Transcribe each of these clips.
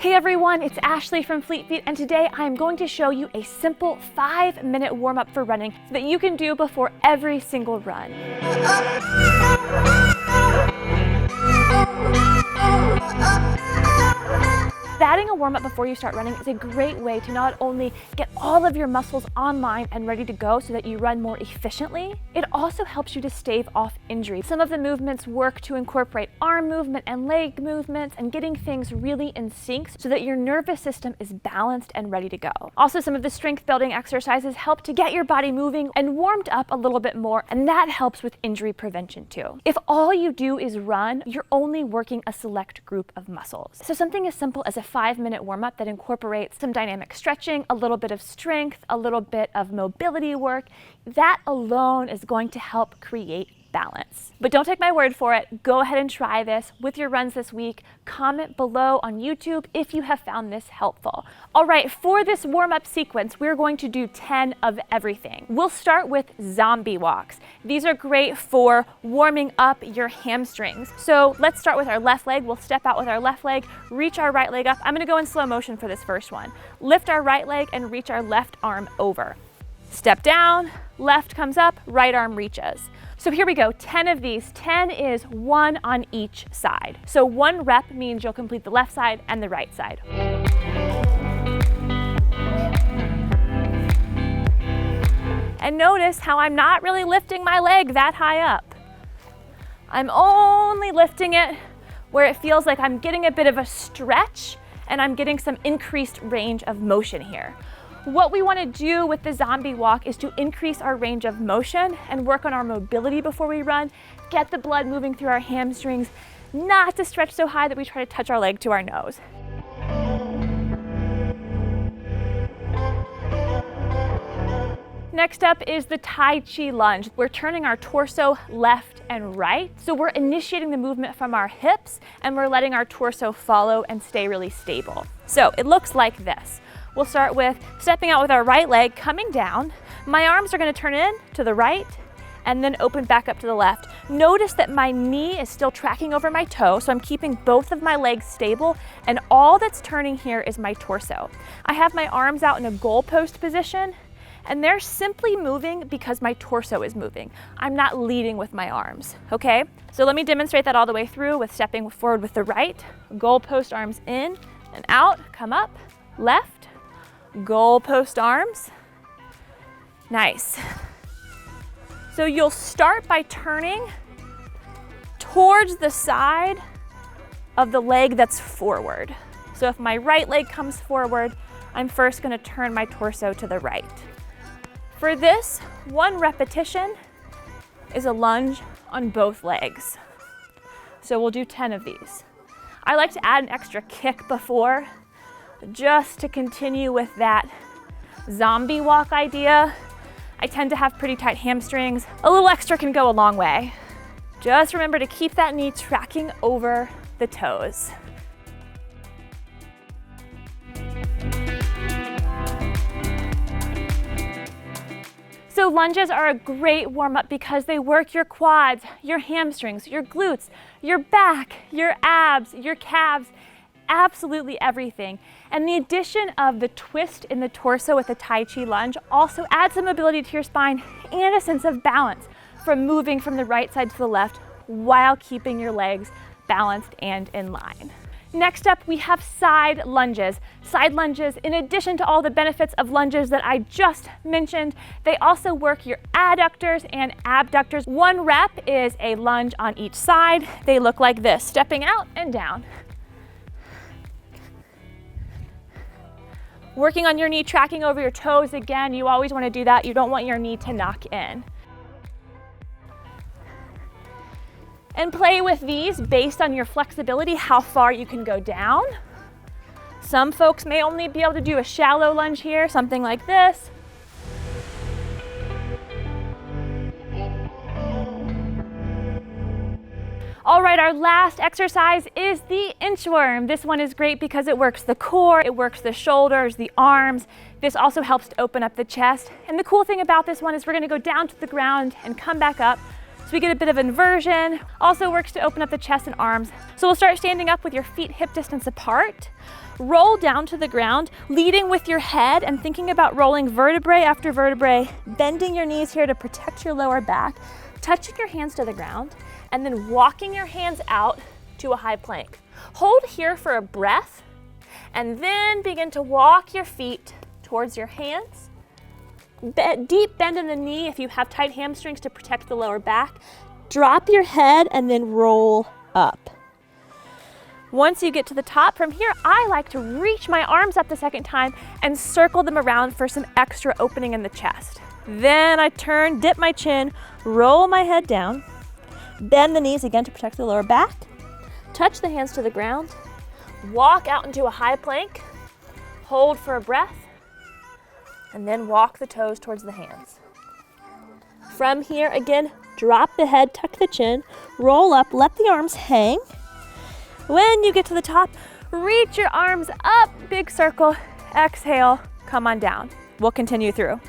Hey everyone, it's Ashley from Fleet Feet, and today I'm going to show you a simple 5-minute warm-up for running that you can do before every single run. Adding a warm-up before you start running is a great way to not only get all of your muscles online and ready to go so that you run more efficiently, it also helps you to stave off injury. Some of the movements work to incorporate arm movement and leg movements and getting things really in sync so that your nervous system is balanced and ready to go. Also, some of the strength building exercises help to get your body moving and warmed up a little bit more, and that helps with injury prevention too. If all you do is run, you're only working a select group of muscles. So something as simple as a 5-minute warm-up that incorporates some dynamic stretching, a little bit of strength, a little bit of mobility work, that alone is going to help create balance. But don't take my word for it. Go ahead and try this with your runs this week. Comment below on YouTube if you have found this helpful. All right, for this warm-up sequence, we're going to do 10 of everything. We'll start with zombie walks. These are great for warming up your hamstrings. So let's start with our left leg. We'll step out with our left leg, reach our right leg up. I'm gonna go in slow motion for this first one. Lift our right leg and reach our left arm over. Step down, left comes up, right arm reaches. So here we go, 10 of these. 10 is 1 on each side. So 1 rep means you'll complete the left side and the right side. And notice how I'm not really lifting my leg that high up. I'm only lifting it where it feels like I'm getting a bit of a stretch and I'm getting some increased range of motion here. What we want to do with the zombie walk is to increase our range of motion and work on our mobility before we run, get the blood moving through our hamstrings, not to stretch so high that we try to touch our leg to our nose. Next up is the Tai Chi Lunge. We're turning our torso left and right. So we're initiating the movement from our hips and we're letting our torso follow and stay really stable. So it looks like this. We'll start with stepping out with our right leg, coming down. My arms are going to turn in to the right and then open back up to the left. Notice that my knee is still tracking over my toe, so I'm keeping both of my legs stable, and all that's turning here is my torso. I have my arms out in a goalpost position, and they're simply moving because my torso is moving. I'm not leading with my arms, okay? So let me demonstrate that all the way through with stepping forward with the right, goalpost arms in and out, come up, left, goalpost arms. Nice. So you'll start by turning towards the side of the leg that's forward. So if my right leg comes forward, I'm first going to turn my torso to the right. For this, 1 repetition is a lunge on both legs. So we'll do 10 of these. I like to add an extra kick before, just to continue with that zombie walk idea. I tend to have pretty tight hamstrings. A little extra can go a long way. Just remember to keep that knee tracking over the toes. So lunges are a great warm-up because they work your quads, your hamstrings, your glutes, your back, your abs, your calves, absolutely everything. And the addition of the twist in the torso with the Tai Chi Lunge also adds some mobility to your spine and a sense of balance from moving from the right side to the left while keeping your legs balanced and in line. Next up, we have side lunges. Side lunges, in addition to all the benefits of lunges that I just mentioned, they also work your adductors and abductors. 1 rep is a lunge on each side. They look like this, stepping out and down. Working on your knee, tracking over your toes. Again, you always want to do that. You don't want your knee to knock in. And play with these based on your flexibility, how far you can go down. Some folks may only be able to do a shallow lunge here, something like this. All right, our last exercise is the inchworm. This one is great because it works the core, it works the shoulders, the arms. This also helps to open up the chest. And the cool thing about this one is we're gonna go down to the ground and come back up. So we get a bit of inversion. Also works to open up the chest and arms. So we'll start standing up with your feet hip distance apart. Roll down to the ground, leading with your head and thinking about rolling vertebrae after vertebrae, bending your knees here to protect your lower back, touching your hands to the ground, and then walking your hands out to a high plank. Hold here for a breath, and then begin to walk your feet towards your hands. Deep bend in the knee if you have tight hamstrings to protect the lower back. Drop your head and then roll up. Once you get to the top, from here, I like to reach my arms up the second time and circle them around for some extra opening in the chest. Then I turn, dip my chin, roll my head down, bend the knees again to protect the lower back, touch the hands to the ground, walk out into a high plank, hold for a breath, and then walk the toes towards the hands. From here, again, drop the head, tuck the chin, roll up, let the arms hang. When you get to the top, reach your arms up, big circle, exhale, come on down. We'll continue through.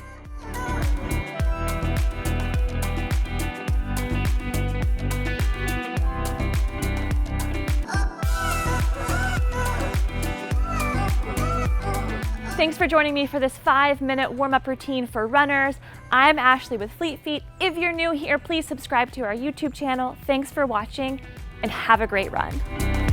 Thanks for joining me for this 5-minute warm-up routine for runners. I'm Ashley with Fleet Feet. If you're new here, please subscribe to our YouTube channel. Thanks for watching and have a great run.